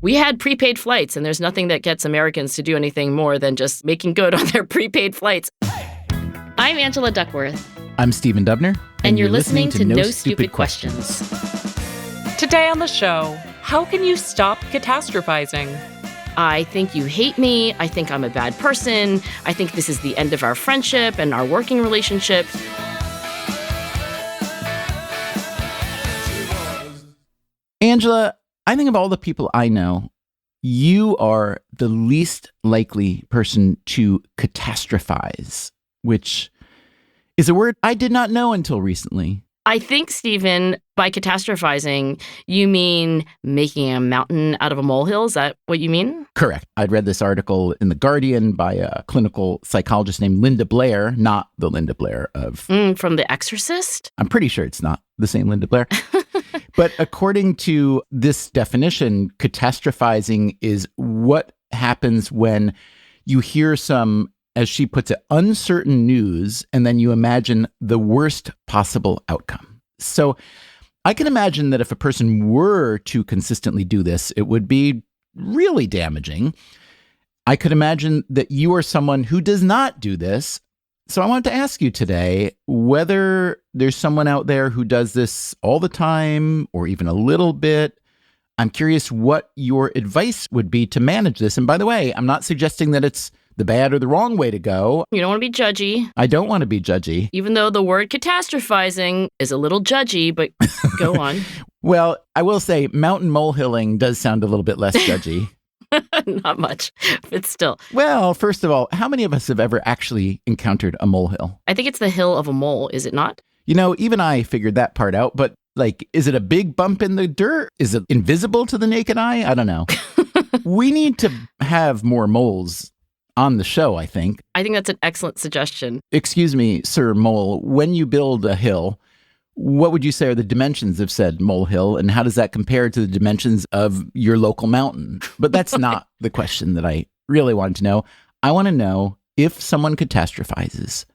We had prepaid flights, and there's nothing that gets Americans to do anything more than just making good on their prepaid flights. I'm Angela Duckworth. I'm Stephen Dubner. And you're listening to No Stupid Questions. Today on the show, how can you stop catastrophizing? I think you hate me. I think I'm a bad person. I think this is the end of our friendship and our working relationship. Angela, I think of all the people I know, you are the least likely person to catastrophize, which is a word I did not know until recently. I think, Stephen, by catastrophizing, you mean making a mountain out of a molehill? Is that what you mean? Correct. I'd read this article in The Guardian by a clinical psychologist named Linda Blair, not the Linda Blair of... From The Exorcist? I'm pretty sure it's not the same Linda Blair. But according to this definition, catastrophizing is what happens when you hear some, as she puts it, uncertain news, and then you imagine the worst possible outcome. So I can imagine that if a person were to consistently do this, it would be really damaging. I could imagine that you are someone who does not do this. So I wanted to ask you today whether there's someone out there who does this all the time or even a little bit. I'm curious what your advice would be to manage this. And by the way, I'm not suggesting that it's the bad or the wrong way to go. You don't want to be judgy. I don't want to be judgy. Even though the word catastrophizing is a little judgy, but go on. Well, I will say mountain molehilling does sound a little bit less judgy. Not much, but still. Well, first of all, how many of us have ever actually encountered a molehill? I think it's the hill of a mole, is it not? You know, even I figured that part out, but like, is it a big bump in the dirt? Is it invisible to the naked eye? I don't know. We need to have more moles on the show, I think. I think that's an excellent suggestion. Excuse me, Sir Mole, when you build a hill, what would you say are the dimensions of said molehill, and how does that compare to the dimensions of your local mountain? But that's not the question that I really wanted to know. I want to know, if someone catastrophizes,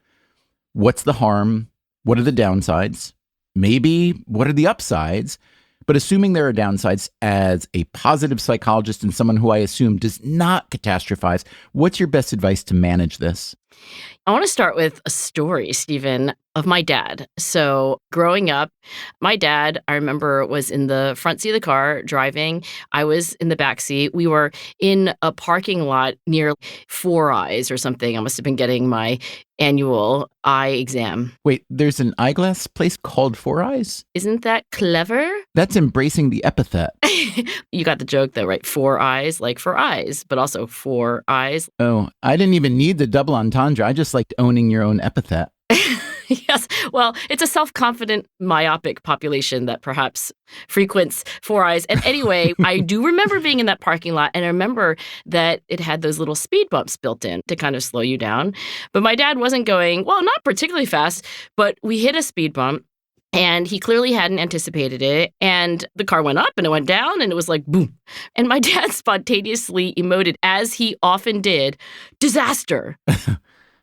what's the harm? What are the downsides? Maybe what are the upsides? But assuming there are downsides, as a positive psychologist and someone who I assume does not catastrophize, what's your best advice to manage this? I want to start with a story, Stephen, of my dad. So growing up, my dad, I remember, was in the front seat of the car driving. I was in the back seat. We were in a parking lot near Four Eyes or something. I must have been getting my annual eye exam. Wait, there's an eyeglass place called Four Eyes? Isn't that clever? That's embracing the epithet. You got the joke though, right? Four eyes, like for eyes, but also four eyes. Oh, I didn't even need the double entendre. I just liked owning your own epithet. Yes. Well, it's a self-confident, myopic population that perhaps frequents Four Eyes. And anyway, I do remember being in that parking lot, and I remember that it had those little speed bumps built in to kind of slow you down. But my dad wasn't going, well, not particularly fast, but we hit a speed bump. And he clearly hadn't anticipated it. And the car went up and it went down and it was like, boom. And my dad spontaneously emoted, as he often did, disaster.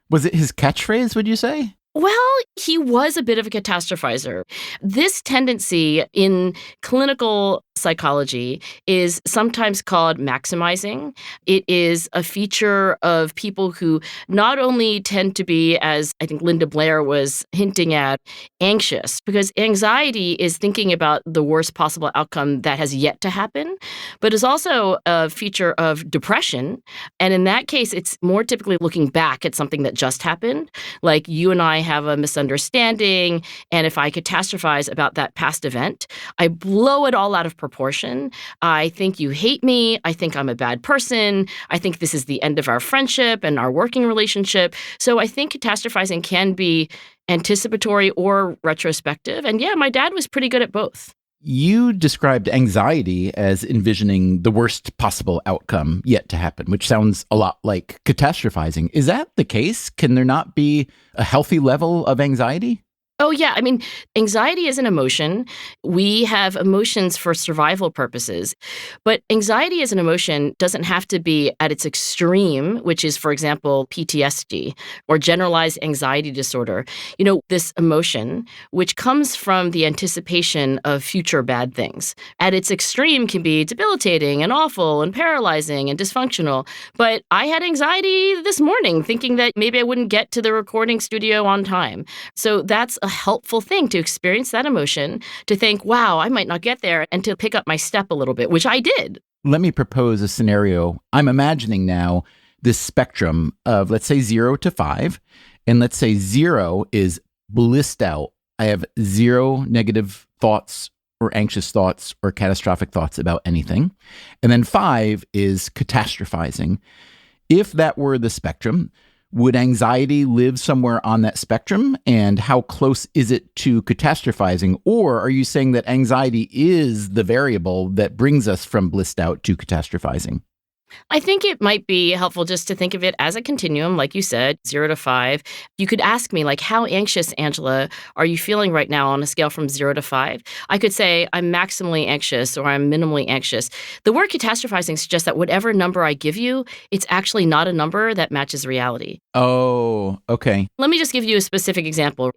Was it his catchphrase, would you say? Well, he was a bit of a catastrophizer. This tendency in clinical psychology is sometimes called maximizing. It is a feature of people who not only tend to be, as I think Linda Blair was hinting at, anxious, because anxiety is thinking about the worst possible outcome that has yet to happen, but is also a feature of depression. And in that case, it's more typically looking back at something that just happened. Like you and I have a misunderstanding, and if I catastrophize about that past event, I blow it all out of proportion. I think you hate me. I think I'm a bad person. I think this is the end of our friendship and our working relationship. So I think catastrophizing can be anticipatory or retrospective. And yeah, my dad was pretty good at both. You described anxiety as envisioning the worst possible outcome yet to happen, which sounds a lot like catastrophizing. Is that the case? Can there not be a healthy level of anxiety? Oh, yeah. I mean, anxiety is an emotion. We have emotions for survival purposes. But anxiety as an emotion doesn't have to be at its extreme, which is, for example, PTSD or generalized anxiety disorder. This emotion, which comes from the anticipation of future bad things, at its extreme can be debilitating and awful and paralyzing and dysfunctional. But I had anxiety this morning thinking that maybe I wouldn't get to the recording studio on time. So that's a helpful thing to experience that emotion, to think, wow, I might not get there, and to pick up my step a little bit, which I did. Let me propose a scenario. I'm imagining now this spectrum of, let's say, 0 to 5. And let's say 0 is blissed out. I have 0 negative thoughts or anxious thoughts or catastrophic thoughts about anything. And then 5 is catastrophizing. If that were the spectrum, would anxiety live somewhere on that spectrum? And how close is it to catastrophizing? Or are you saying that anxiety is the variable that brings us from blissed out to catastrophizing? I think it might be helpful just to think of it as a continuum, like you said, 0 to 5. You could ask me, like, how anxious, Angela, are you feeling right now on a scale from 0 to 5? I could say I'm maximally anxious or I'm minimally anxious. The word catastrophizing suggests that whatever number I give you, it's actually not a number that matches reality. Oh, okay. Let me just give you a specific example.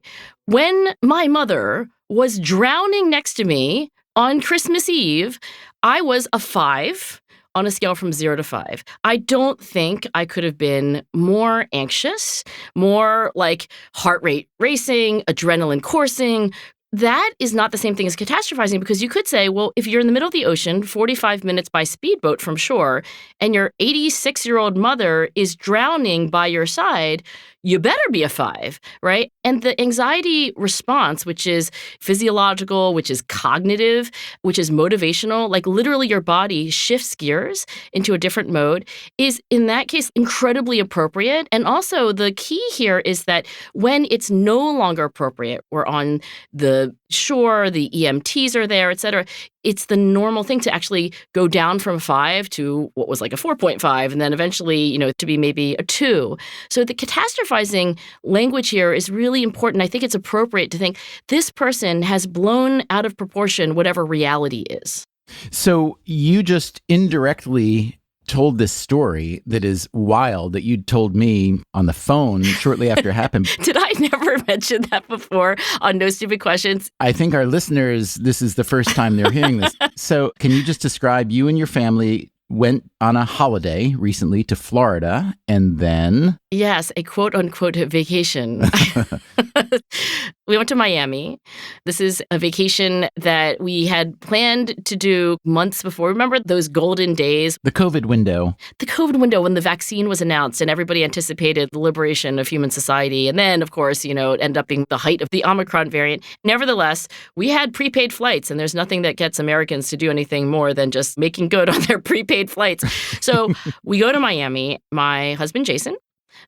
When my mother was drowning next to me on Christmas Eve, I was a 5. On a scale from 0 to 5. I don't think I could have been more anxious, more like heart rate racing, adrenaline coursing. That is not the same thing as catastrophizing, because you could say, well, if you're in the middle of the ocean, 45 minutes by speedboat from shore, and your 86-year-old mother is drowning by your side, you better be a 5, right? And the anxiety response, which is physiological, which is cognitive, which is motivational, like literally your body shifts gears into a different mode, is in that case incredibly appropriate. And also the key here is that when it's no longer appropriate, we're on the shore, the EMTs are there, et cetera, it's the normal thing to actually go down from 5 to what was like a 4.5, and then eventually, to be maybe a 2. So the catastrophizing language here is really important. I think it's appropriate to think this person has blown out of proportion whatever reality is. So you just indirectly told this story that is wild that you told me on the phone shortly after it happened. Did I never mention that before on No Stupid Questions? I think our listeners, this is the first time they're hearing this. So can you just describe, you and your family went on a holiday recently to Florida, and then... Yes, a quote-unquote vacation. We went to Miami. This is a vacation that we had planned to do months before. Remember those golden days? The COVID window. The COVID window when the vaccine was announced and everybody anticipated the liberation of human society. And then, of course, it ended up being the height of the Omicron variant. Nevertheless, we had prepaid flights, and there's nothing that gets Americans to do anything more than just making good on their prepaid flights. So we go to Miami. My husband, Jason,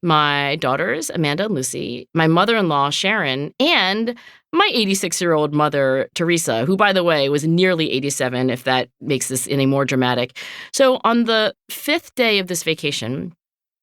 my daughters, Amanda and Lucy, my mother-in-law, Sharon, and my 86-year-old mother, Teresa, who, by the way, was nearly 87, if that makes this any more dramatic. So on the 5th day of this vacation,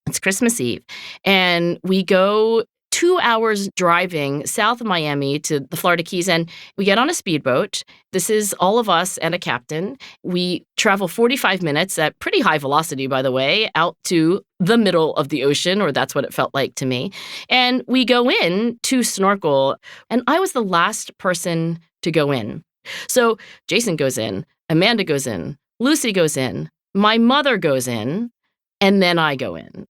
it's Christmas Eve, and we go 2 hours driving south of Miami to the Florida Keys, and we get on a speedboat. This is all of us and a captain. We travel 45 minutes at pretty high velocity, by the way, out to the middle of the ocean, or that's what it felt like to me. And we go in to snorkel, and I was the last person to go in. So Jason goes in, Amanda goes in, Lucy goes in, my mother goes in, and then I go in.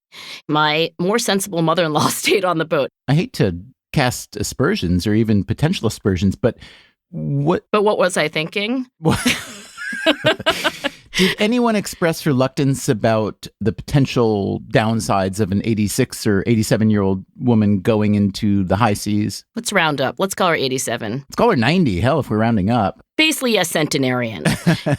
My more sensible mother-in-law stayed on the boat. I hate to cast aspersions or even potential aspersions, but what... But what was I thinking? Did anyone express reluctance about the potential downsides of an 86 or 87-year-old woman going into the high seas? Let's round up. Let's call her 87. Let's call her 90. Hell, if we're rounding up. Basically a centenarian.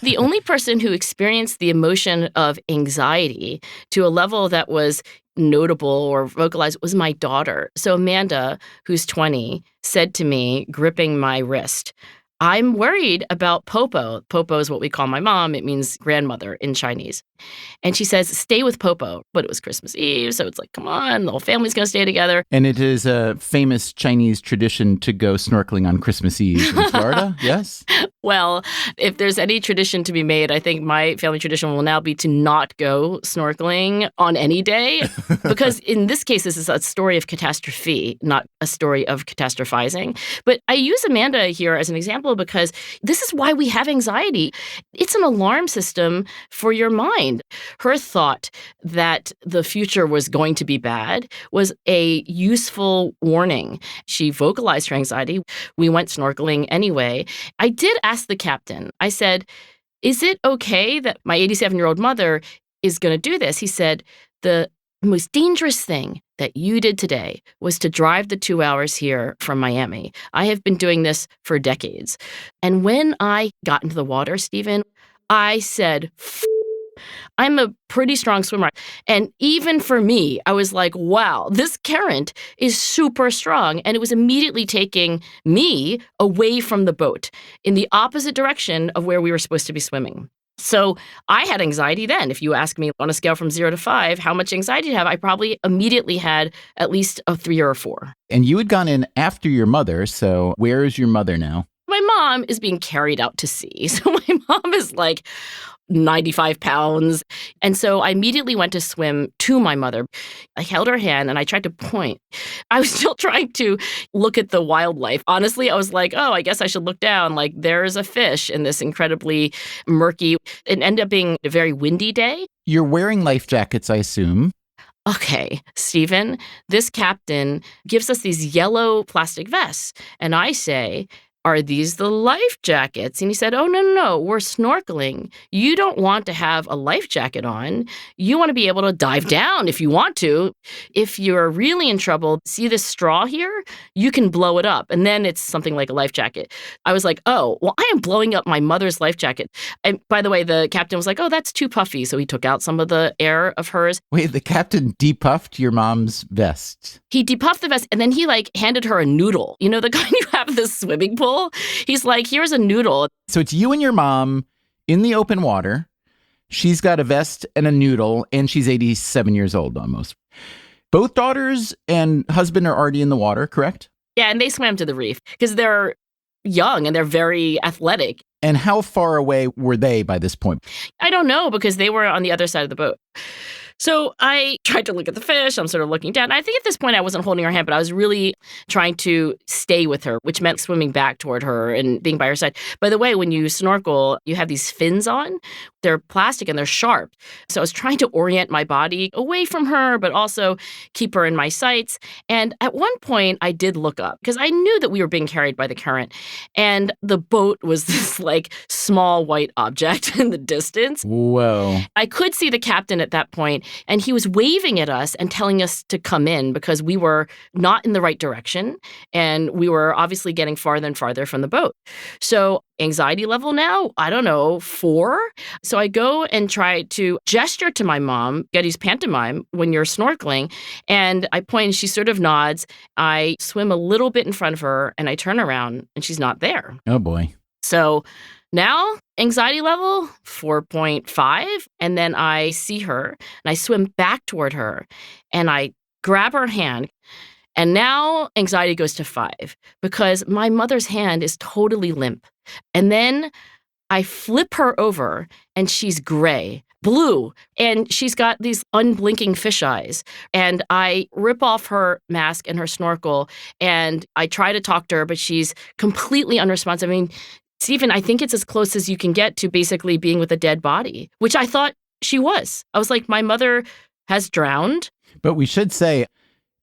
The only person who experienced the emotion of anxiety to a level that was notable or vocalized was my daughter. So Amanda, who's 20, said to me, gripping my wrist, I'm worried about Popo. Popo is what we call my mom. It means grandmother in Chinese. And she says, stay with Popo. But it was Christmas Eve, so it's like, come on, the whole family's going to stay together. And it is a famous Chinese tradition to go snorkeling on Christmas Eve in Florida, yes? Well, if there's any tradition to be made, I think my family tradition will now be to not go snorkeling on any day. Because in this case, this is a story of catastrophe, not a story of catastrophizing. But I use Amanda here as an example because this is why we have anxiety. It's an alarm system for your mind. Her thought that the future was going to be bad was a useful warning. She vocalized her anxiety. We went snorkeling anyway. I did ask the captain, I said, is it okay that my 87-year-old mother is going to do this? He said, the most dangerous thing that you did today was to drive the 2 hours here from Miami. I have been doing this for decades. And when I got into the water, Stephen, I said, I'm a pretty strong swimmer. And even for me, I was like, wow, this current is super strong. And it was immediately taking me away from the boat in the opposite direction of where we were supposed to be swimming. So I had anxiety then. If you ask me on a scale from 0 to 5, how much anxiety do you have? I probably immediately had at least a 3 or a 4. And you had gone in after your mother. So where is your mother now? My mom is being carried out to sea. So my mom is like 95 pounds. And so I immediately went to swim to my mother. I held her hand and I tried to point. I was still trying to look at the wildlife. Honestly, I was like, oh, I guess I should look down. Like there's a fish in this incredibly murky, it ended up being a very windy day. You're wearing life jackets, I assume. Okay, Stephen, this captain gives us these yellow plastic vests. And I say, are these the life jackets? And he said, oh, no, we're snorkeling. You don't want to have a life jacket on. You want to be able to dive down if you want to. If you're really in trouble, see this straw here? You can blow it up. And then it's something like a life jacket. I was like, oh, well, I am blowing up my mother's life jacket. And by the way, the captain was like, oh, that's too puffy. So he took out some of the air of hers. Wait, the captain depuffed your mom's vest? He depuffed the vest and then he handed her a noodle. You know, the kind you have in the swimming pool? He's like, here's a noodle. So it's you and your mom in the open water. She's got a vest and a noodle, and she's 87 years old almost. Both daughters and husband are already in the water, correct? Yeah, and they swam to the reef because they're young and they're very athletic. And how far away were they by this point? I don't know because they were on the other side of the boat. So I tried to look at the fish. I'm sort of looking down. I think at this point I wasn't holding her hand, but I was really trying to stay with her, which meant swimming back toward her and being by her side. By the way, when you snorkel, you have these fins on. They're plastic and they're sharp. So I was trying to orient my body away from her, but also keep her in my sights. And at one point I did look up because I knew that we were being carried by the current. And the boat was this small white object in the distance. Whoa. I could see the captain at that point. And he was waving at us and telling us to come in because we were not in the right direction. And we were obviously getting farther and farther from the boat. So anxiety level now, I don't know, 4. So I go and try to gesture to my mom, Getty's pantomime, when you're snorkeling. And I point and she sort of nods. I swim a little bit in front of her and I turn around and she's not there. Oh, boy. So now, anxiety level, 4.5. And then I see her and I swim back toward her and I grab her hand. And now anxiety goes to 5 because my mother's hand is totally limp. And then I flip her over and she's gray, blue, and she's got these unblinking fish eyes. And I rip off her mask and her snorkel and I try to talk to her, but she's completely unresponsive. I mean, Stephen, I think it's as close as you can get to basically being with a dead body, which I thought she was. I was like, my mother has drowned. But we should say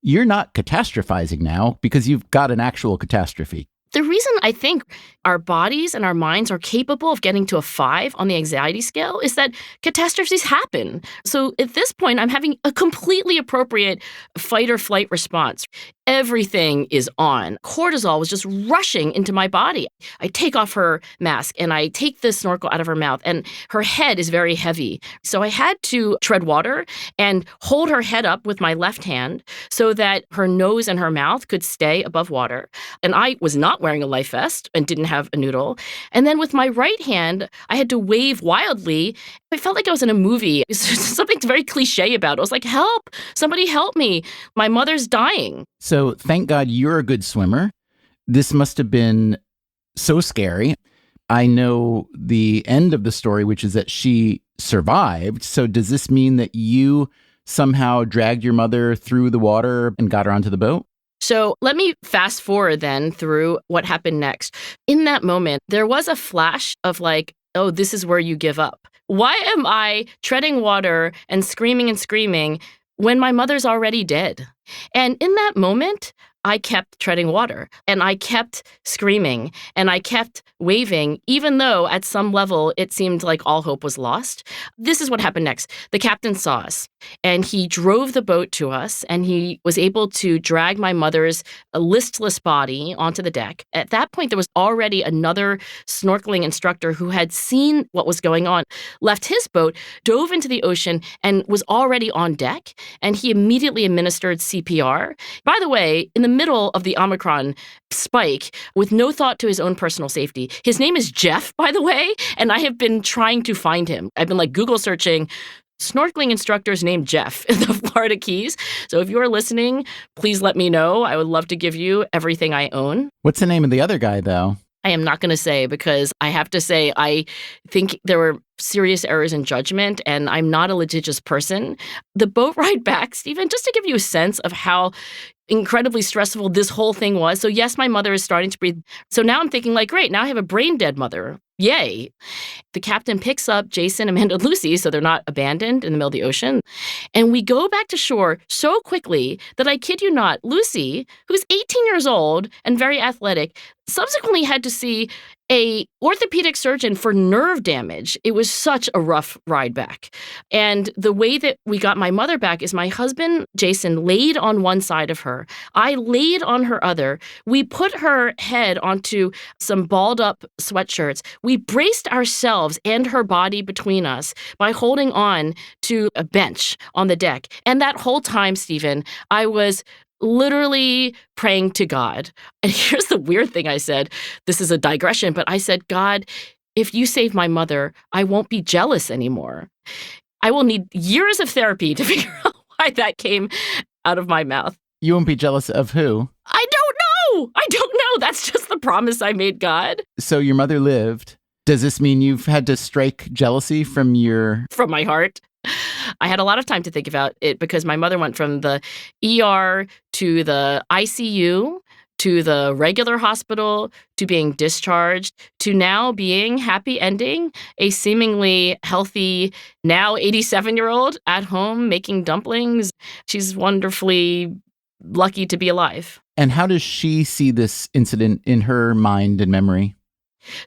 you're not catastrophizing now because you've got an actual catastrophe. The reason I think our bodies and our minds are capable of getting to a 5 on the anxiety scale is that catastrophes happen. So at this point, I'm having a completely appropriate fight or flight response. Everything is on. Cortisol was just rushing into my body. I take off her mask and I take the snorkel out of her mouth, and her head is very heavy. So I had to tread water and hold her head up with my left hand so that her nose and her mouth could stay above water. And I was not wearing a life vest and didn't have a noodle. And then with my right hand, I had to wave wildly. I felt like I was in a movie. It's something very cliche about it. I was like, help, somebody help me. My mother's dying. So thank God you're a good swimmer. This must have been so scary. I know the end of the story, which is that she survived. So does this mean that you somehow dragged your mother through the water and got her onto the boat? So let me fast forward then through what happened next. In that moment, there was a flash of like, oh, this is where you give up. Why am I treading water and screaming when my mother's already dead? And in that moment, I kept treading water and I kept screaming and I kept waving, even though at some level it seemed like all hope was lost. This is what happened next. The captain saw us and he drove the boat to us and he was able to drag my mother's listless body onto the deck. At that point, there was already another snorkeling instructor who had seen what was going on, left his boat, dove into the ocean and was already on deck. And he immediately administered CPR. By the way, in the middle of the Omicron spike, with no thought to his own personal safety. His name is Jeff, by the way, and I have been trying to find him. I've been like Google searching snorkeling instructors named Jeff in the Florida Keys. So if you are listening, please let me know. I would love to give you everything I own. What's the name of the other guy, though? I am not going to say because I have to say I think there were serious errors in judgment and I'm not a litigious person. The boat ride back, Stephen, just to give you a sense of how incredibly stressful this whole thing was. So yes, my mother is starting to breathe. So now I'm thinking like, great, now I have a brain dead mother. Yay. The captain picks up Jason, Amanda, and Lucy, so they're not abandoned in the middle of the ocean. And we go back to shore so quickly that I kid you not, Lucy, who's 18 years old and very athletic, subsequently had to see a orthopedic surgeon for nerve damage. It was such a rough ride back. And the way that we got my mother back is my husband, Jason, laid on one side of her. I laid on her other. We put her head onto some balled up sweatshirts. We braced ourselves and her body between us by holding on to a bench on the deck. And that whole time, Stephen, I was literally praying to God. And here's the weird thing I said. This is a digression, but I said, God, if you save my mother, I won't be jealous anymore. I will need years of therapy to figure out why that came out of my mouth. You won't be jealous of who? I don't know. That's just the promise I made God. So your mother lived. Does this mean you've had to strike jealousy from my heart? I had a lot of time to think about it because my mother went from the ER to the ICU to the regular hospital to being discharged to now being happy ending, a seemingly healthy, now 87-year-old at home making dumplings. She's wonderfully lucky to be alive. And how does she see this incident in her mind and memory?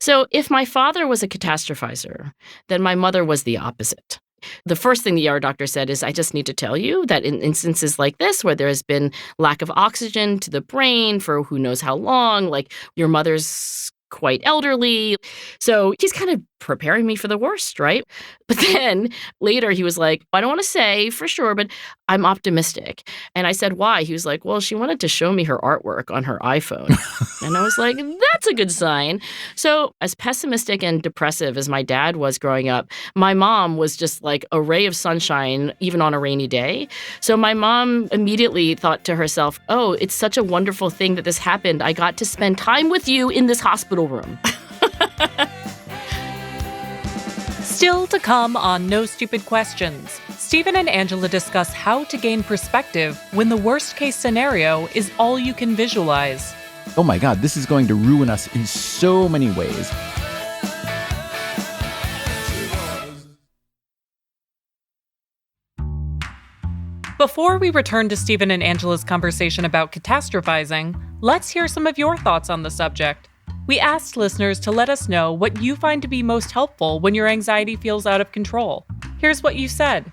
So if my father was a catastrophizer, then my mother was the opposite. The first thing the ER doctor said is, I just need to tell you that in instances like this, where there has been lack of oxygen to the brain for who knows how long, like your mother's quite elderly. So he's kind of preparing me for the worst, right? But then later he was like, I don't want to say for sure, but I'm optimistic. And I said, why? He was like, well, she wanted to show me her artwork on her iPhone. And I was like, that's a good sign. So as pessimistic and depressive as my dad was growing up, my mom was just like a ray of sunshine, even on a rainy day. So my mom immediately thought to herself, oh, it's such a wonderful thing that this happened. I got to spend time with you in this hospital room. Still to come on No Stupid Questions, Stephen and Angela discuss how to gain perspective when the worst-case scenario is all you can visualize. Oh my God, this is going to ruin us in so many ways. Before we return to Stephen and Angela's conversation about catastrophizing, let's hear some of your thoughts on the subject. We asked listeners to let us know what you find to be most helpful when your anxiety feels out of control. Here's what you said.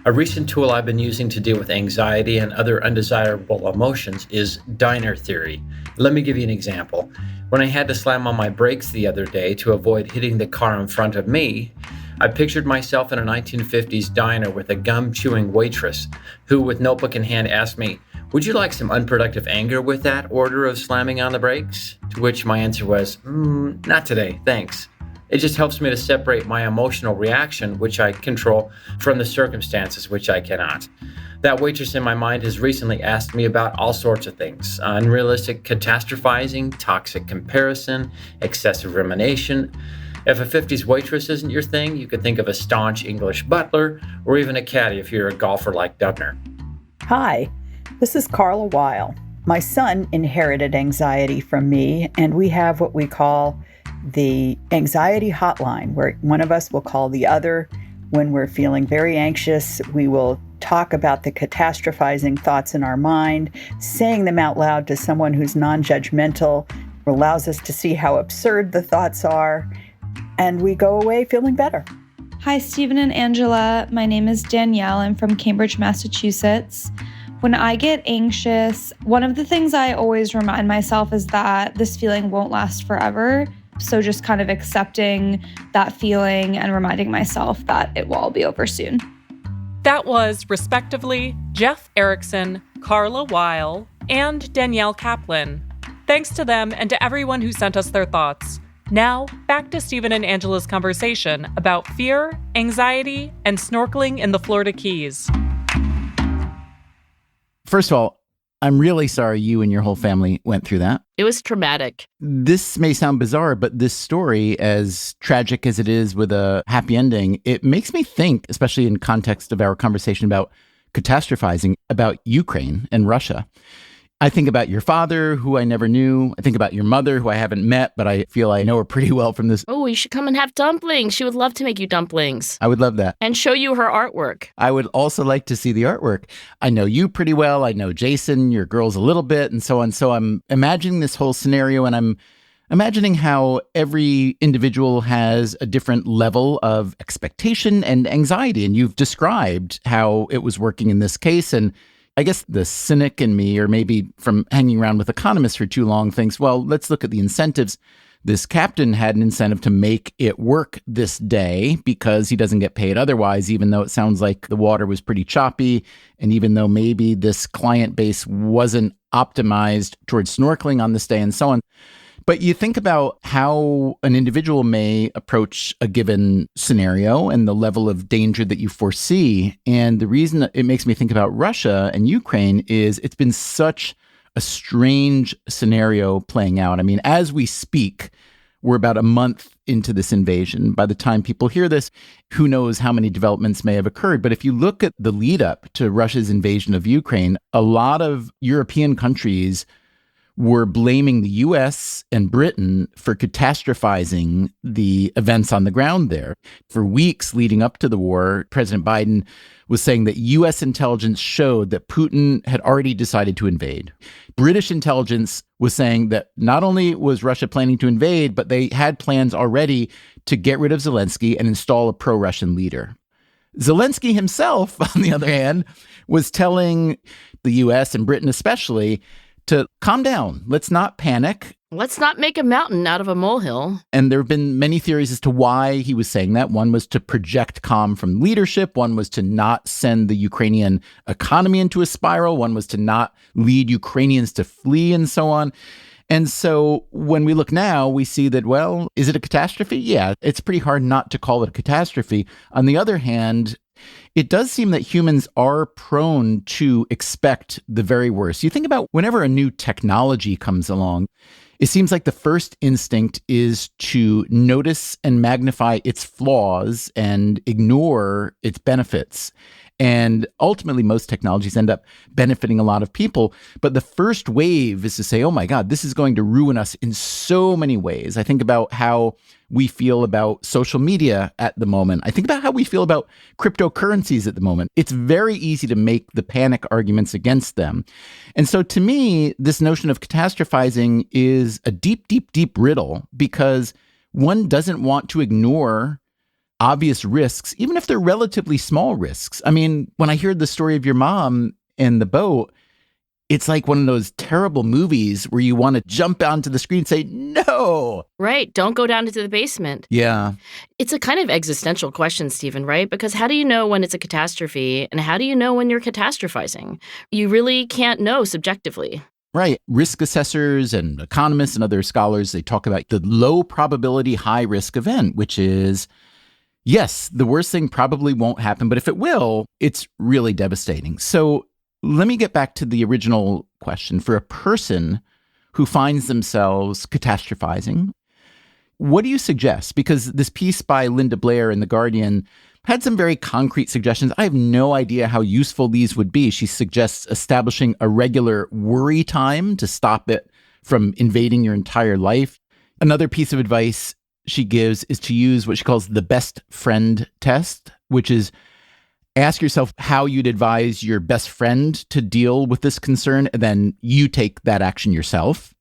A recent tool I've been using to deal with anxiety and other undesirable emotions is diner theory. Let me give you an example. When I had to slam on my brakes the other day to avoid hitting the car in front of me, I pictured myself in a 1950s diner with a gum-chewing waitress who, with notebook in hand, asked me, "Would you like some unproductive anger with that order of slamming on the brakes?" To which my answer was, "Not today, thanks." It just helps me to separate my emotional reaction, which I control, from the circumstances, which I cannot. That waitress in my mind has recently asked me about all sorts of things: unrealistic catastrophizing, toxic comparison, excessive rumination. If a 50s waitress isn't your thing, you could think of a staunch English butler, or even a caddy if you're a golfer like Dubner. Hi, this is Carla Weil. My son inherited anxiety from me, and we have what we call the anxiety hotline, where one of us will call the other when we're feeling very anxious. We will talk about the catastrophizing thoughts in our mind. Saying them out loud to someone who's non-judgmental allows us to see how absurd the thoughts are, and we go away feeling better. Hi, Stephen and Angela. My name is Danielle. I'm from Cambridge, Massachusetts. When I get anxious, one of the things I always remind myself is that this feeling won't last forever. So just kind of accepting that feeling and reminding myself that it will all be over soon. That was, respectively, Jeff Erickson, Carla Weil, and Danielle Kaplan. Thanks to them and to everyone who sent us their thoughts. Now, back to Stephen and Angela's conversation about fear, anxiety, and snorkeling in the Florida Keys. First of all, I'm really sorry you and your whole family went through that. It was traumatic. This may sound bizarre, but this story, as tragic as it is with a happy ending, it makes me think, especially in context of our conversation about catastrophizing, about Ukraine and Russia. I think about your father, who I never knew. I think about your mother, who I haven't met, but I feel I know her pretty well from this. Oh, you should come and have dumplings. She would love to make you dumplings. I would love that. And show you her artwork. I would also like to see the artwork. I know you pretty well. I know Jason, your girls a little bit, and so on. So I'm imagining this whole scenario, and I'm imagining how every individual has a different level of expectation and anxiety. And you've described how it was working in this case. And I guess the cynic in me, or maybe from hanging around with economists for too long, thinks, well, let's look at the incentives. This captain had an incentive to make it work this day because he doesn't get paid otherwise, even though it sounds like the water was pretty choppy. And even though maybe this client base wasn't optimized towards snorkeling on this day and so on. But you think about how an individual may approach a given scenario and the level of danger that you foresee. And the reason that it makes me think about Russia and Ukraine is it's been such a strange scenario playing out. I mean, as we speak, we're about a month into this invasion. By the time people hear this, who knows how many developments may have occurred. But if you look at the lead up to Russia's invasion of Ukraine, a lot of European countries were blaming the U.S. and Britain for catastrophizing the events on the ground there. For weeks leading up to the war, President Biden was saying that U.S. intelligence showed that Putin had already decided to invade. British intelligence was saying that not only was Russia planning to invade, but they had plans already to get rid of Zelensky and install a pro-Russian leader. Zelensky himself, on the other hand, was telling the U.S. and Britain especially to calm down. Let's not panic. Let's not make a mountain out of a molehill. And there have been many theories as to why he was saying that. One was to project calm from leadership. One was to not send the Ukrainian economy into a spiral. One was to not lead Ukrainians to flee and so on. And so when we look now, we see that, well, is it a catastrophe? Yeah, it's pretty hard not to call it a catastrophe. On the other hand, it does seem that humans are prone to expect the very worst. You think about whenever a new technology comes along, it seems like the first instinct is to notice and magnify its flaws and ignore its benefits. And ultimately, most technologies end up benefiting a lot of people. But the first wave is to say, oh my God, this is going to ruin us in so many ways. I think about how we feel about social media at the moment. I think about how we feel about cryptocurrencies at the moment. It's very easy to make the panic arguments against them. And so to me, this notion of catastrophizing is a deep, deep, deep riddle because one doesn't want to ignore obvious risks, even if they're relatively small risks. I mean, when I hear the story of your mom in the boat, it's like one of those terrible movies where you want to jump onto the screen and say, no. Right. Don't go down into the basement. Yeah. It's a kind of existential question, Stephen, right? Because how do you know when it's a catastrophe and how do you know when you're catastrophizing? You really can't know subjectively. Right. Risk assessors and economists and other scholars, they talk about the low probability, high risk event, which is, yes, the worst thing probably won't happen, but if it will, it's really devastating. So let me get back to the original question. For a person who finds themselves catastrophizing, what do you suggest? Because this piece by Linda Blair in The Guardian had some very concrete suggestions. I have no idea how useful these would be. She suggests establishing a regular worry time to stop it from invading your entire life. Another piece of advice she gives is to use what she calls the best friend test, which is ask yourself how you'd advise your best friend to deal with this concern, and then you take that action yourself.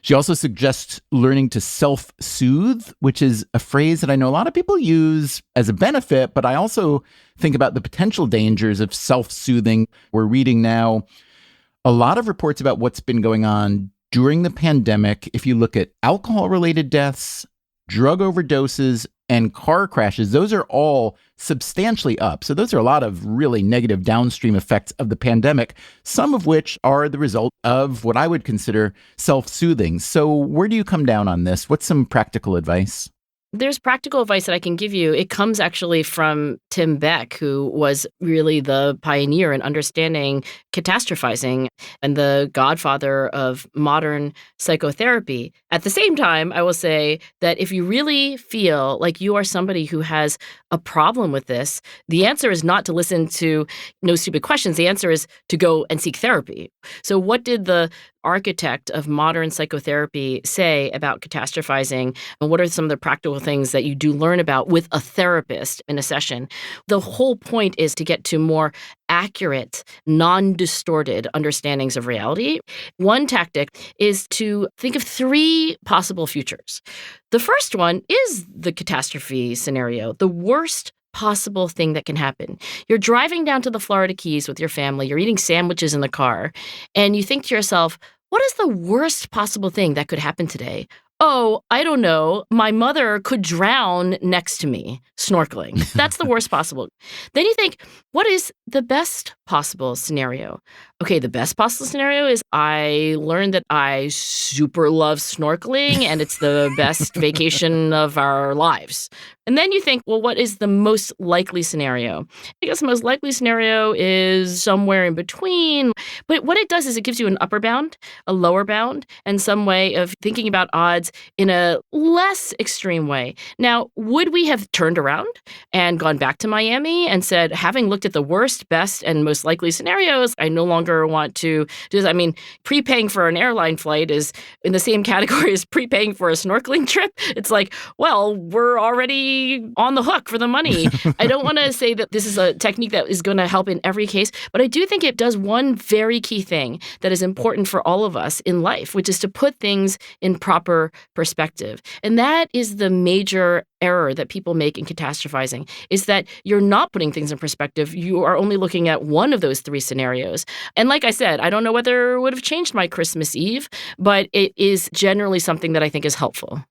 She also suggests learning to self-soothe, which is a phrase that I know a lot of people use as a benefit, but I also think about the potential dangers of self-soothing. We're reading now a lot of reports about what's been going on during the pandemic. If you look at alcohol-related deaths, drug overdoses, and car crashes, those are all substantially up. So those are a lot of really negative downstream effects of the pandemic, some of which are the result of what I would consider self-soothing. So where do you come down on this? What's some practical advice? There's practical advice that I can give you. It comes actually from Tim Beck, who was really the pioneer in understanding catastrophizing and the godfather of modern psychotherapy. At the same time, I will say that if you really feel like you are somebody who has a problem with this, the answer is not to listen to No Stupid Questions. The answer is to go and seek therapy. So what did the architect of modern psychotherapy say about catastrophizing, and what are some of the practical things that you do learn about with a therapist in a session? The whole point is to get to more accurate, non-distorted understandings of reality. One tactic is to think of 3 possible futures. The first one is the catastrophe scenario, the worst possible thing that can happen. You're driving down to the Florida Keys with your family, you're eating sandwiches in the car, and you think to yourself, what is the worst possible thing that could happen today? Oh, I don't know. My mother could drown next to me snorkeling. That's the worst possible. Then you think, what is the best possible scenario? Okay, the best possible scenario is I learned that I super love snorkeling and it's the best vacation of our lives. And then you think, well, what is the most likely scenario? I guess the most likely scenario is somewhere in between. But what it does is it gives you an upper bound, a lower bound, and some way of thinking about odds in a less extreme way. Now, would we have turned around and gone back to Miami and said, having looked at the worst, best, and most likely scenarios, I no longer want to do this? I mean, prepaying for an airline flight is in the same category as prepaying for a snorkeling trip. It's like, well, we're already on the hook for the money. I don't want to say that this is a technique that is going to help in every case, but I do think it does one very key thing that is important for all of us in life, which is to put things in proper perspective. And that is the major error that people make in catastrophizing, is that you're not putting things in perspective. You are only looking at one of those 3 scenarios. And like I said, I don't know whether it would have changed my Christmas Eve, but it is generally something that I think is helpful.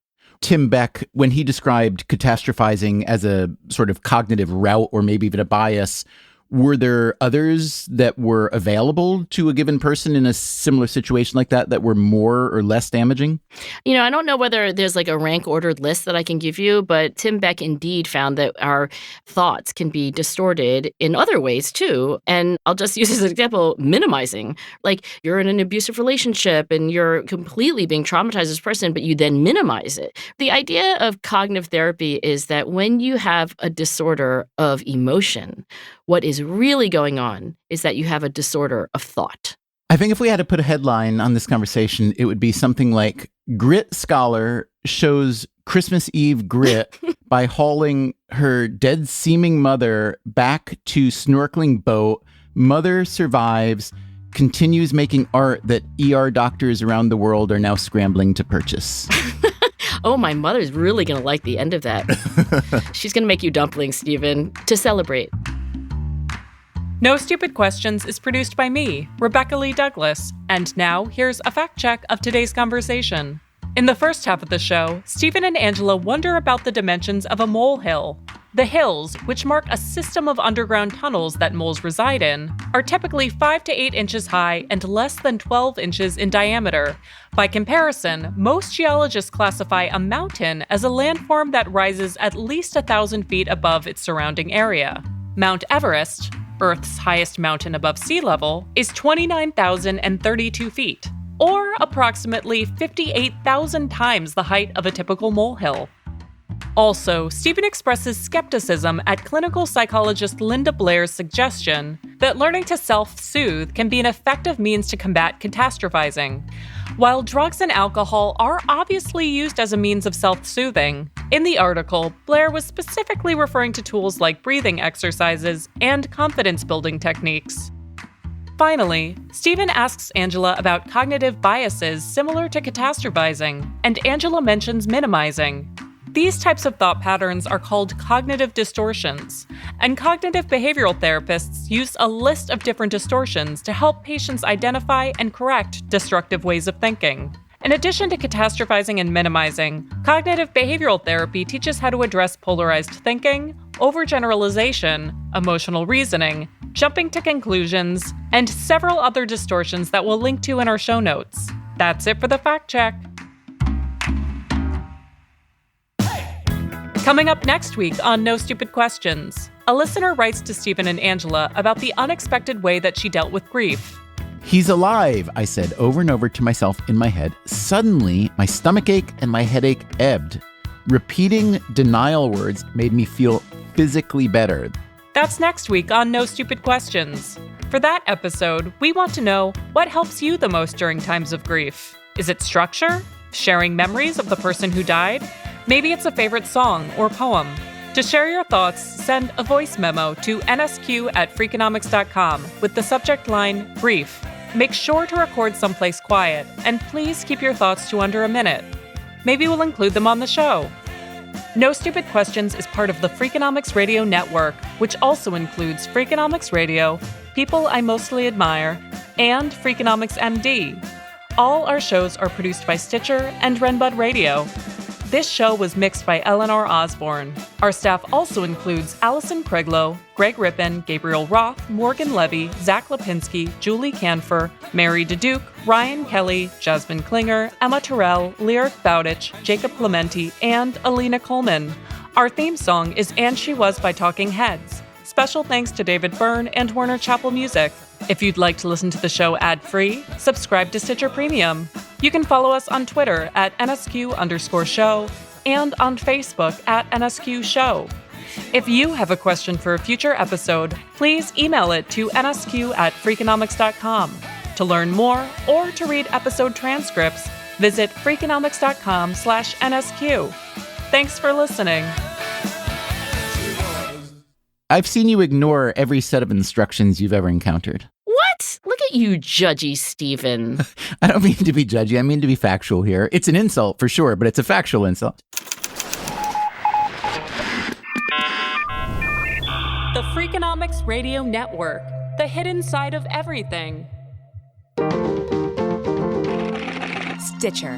Tim Beck, when he described catastrophizing as a sort of cognitive route or maybe even a bias, were there others that were available to a given person in a similar situation like that were more or less damaging? You know, I don't know whether there's like a rank ordered list that I can give you, but Tim Beck indeed found that our thoughts can be distorted in other ways too. And I'll just use as an example, minimizing. Like you're in an abusive relationship and you're completely being traumatized as a person, but you then minimize it. The idea of cognitive therapy is that when you have a disorder of emotion, what is really going on is that you have a disorder of thought. I think if we had to put a headline on this conversation, it would be something like Grit Scholar shows Christmas Eve grit by hauling her dead seeming mother back to snorkeling boat. Mother survives, continues making art that ER doctors around the world are now scrambling to purchase. Oh, my mother's really going to like the end of that. She's going to make you dumplings, Stephen, to celebrate. No Stupid Questions is produced by me, Rebecca Lee Douglas. And now, here's a fact check of today's conversation. In the first half of the show, Stephen and Angela wonder about the dimensions of a molehill. The hills, which mark a system of underground tunnels that moles reside in, are typically 5 to 8 inches high and less than 12 inches in diameter. By comparison, most geologists classify a mountain as a landform that rises at least 1,000 feet above its surrounding area. Mount Everest, Earth's highest mountain above sea level, is 29,032 feet, or approximately 58,000 times the height of a typical molehill. Also, Stephen expresses skepticism at clinical psychologist Linda Blair's suggestion that learning to self-soothe can be an effective means to combat catastrophizing. While drugs and alcohol are obviously used as a means of self-soothing, in the article, Blair was specifically referring to tools like breathing exercises and confidence-building techniques. Finally, Stephen asks Angela about cognitive biases similar to catastrophizing, and Angela mentions minimizing. These types of thought patterns are called cognitive distortions, and cognitive behavioral therapists use a list of different distortions to help patients identify and correct destructive ways of thinking. In addition to catastrophizing and minimizing, cognitive behavioral therapy teaches how to address polarized thinking, overgeneralization, emotional reasoning, jumping to conclusions, and several other distortions that we'll link to in our show notes. That's it for the fact check. Coming up next week on No Stupid Questions, a listener writes to Stephen and Angela about the unexpected way that she dealt with grief. He's alive, I said over and over to myself in my head. Suddenly, my stomachache and my headache ebbed. Repeating denial words made me feel physically better. That's next week on No Stupid Questions. For that episode, we want to know what helps you the most during times of grief. Is it structure? Sharing memories of the person who died? Maybe it's a favorite song or poem. To share your thoughts, send a voice memo to nsq@freakonomics.com with the subject line, Grief. Make sure to record someplace quiet, and please keep your thoughts to under a minute. Maybe we'll include them on the show. No Stupid Questions is part of the Freakonomics Radio Network, which also includes Freakonomics Radio, People I Mostly Admire, and Freakonomics MD. All our shows are produced by Stitcher and Renbud Radio. This show was mixed by Eleanor Osborne. Our staff also includes Allison Craiglow, Greg Rippin, Gabriel Roth, Morgan Levy, Zach Lipinski, Julie Canfer, Mary DeDuke, Ryan Kelly, Jasmine Klinger, Emma Terrell, Lyric Bowditch, Jacob Clementi, and Alina Coleman. Our theme song is And She Was by Talking Heads. Special thanks to David Byrne and Warner Chappell Music. If you'd like to listen to the show ad-free, subscribe to Stitcher Premium. You can follow us on Twitter at @NSQ_show and on Facebook at NSQ Show. If you have a question for a future episode, please email it to nsq@freakonomics.com. To learn more or to read episode transcripts, visit freakonomics.com/NSQ. Thanks for listening. I've seen you ignore every set of instructions you've ever encountered. What? Look at you, judgy Stephen. I don't mean to be judgy. I mean to be factual here. It's an insult for sure, but it's a factual insult. The Freakonomics Radio Network, the hidden side of everything. Stitcher.